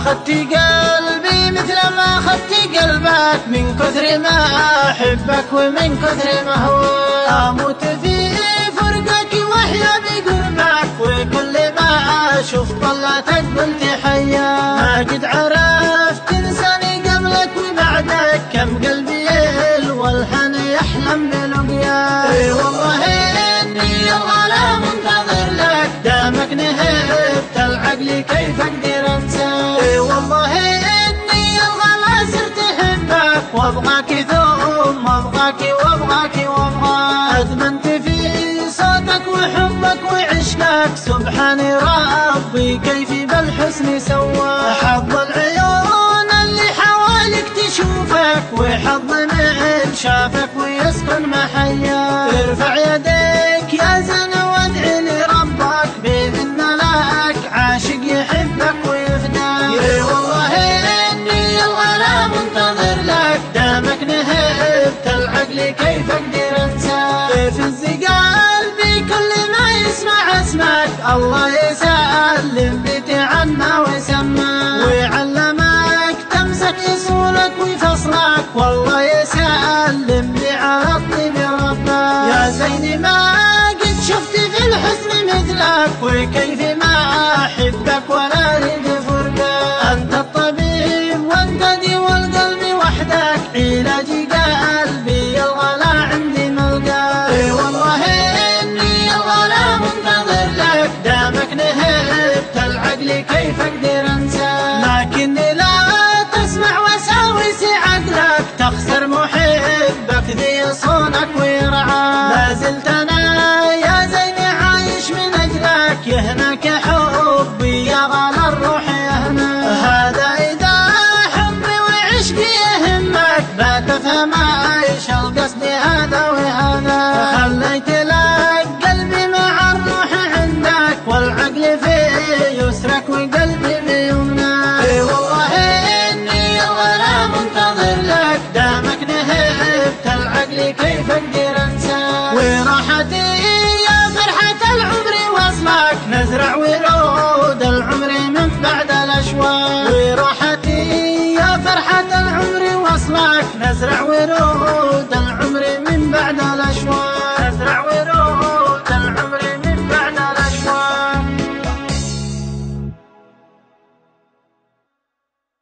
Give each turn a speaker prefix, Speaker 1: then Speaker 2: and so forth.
Speaker 1: أخذت قلبي مثل ما أخذت قلبك، من كثر ما أحبك ومن كثر ما هواك. أموت في فرقك وأحيا بقربك، وكل ما أشوف طلعتك قلت حيا. ما قد عرفت إنساني قبلك وبعدك، كم قلبي والهنا يحلم بلقياك. اي والله إني الغلا منتظر لك، دامك نهبت العقل كيف أقدر أنساك. اي والله إني الغلا صرت أحبك، وأبغاك ثم أبغاك وأبغاك وأبغاك. أدمنت في صوتك وحبك وعشقك، سبحان ربي كيف بالحسن سواك. حظ العيون اللي حواليك تشوفك، وحظ من شافك ويسكن محياك. ارفع يديك يا زين وادعي لربك، بأن لك عاشق يحبك ويفداك. اي والله إني الغلا منتظر لك، دامك نهبت العقل كيف أقدر أنساك. يفز قلبي كل ما يسمع اسمك، الله يسلم بيتي عنا ويسماك. ويعلمك تمسك اصولك وفصلك، والله يسلم لي على الطيب ربك. يا زين ما قد شفت في الحسن مثلك، وكيف ما أحبك ولا أريد فرقك. أنت الطبيب وأنت دي والقلب وحدك، علاج قلبي الغلا عندي ملقاك. اي والله إني الغلا منتظر لك، دامك نهبت العقل كيف أقدر أنساك. لكني لا تسمع وساوس عقلك، تخسر محبك ذي صونك ويرعاك. لا زلت أنا يا زين عايش من أجلك، يهناك حبي يا غلا الروح يهناك. هذا إذا حبي وعشقي يهمك، بتفهم ايش القصد هذا وهذا. خليت لك قلبي مع الروح عندك، والعقل في يسرك وقلبي بيمناك. اي والله إني الغلا منتظر لك، دامك نهبت العقل كيف أقدر أنساك. وراحتي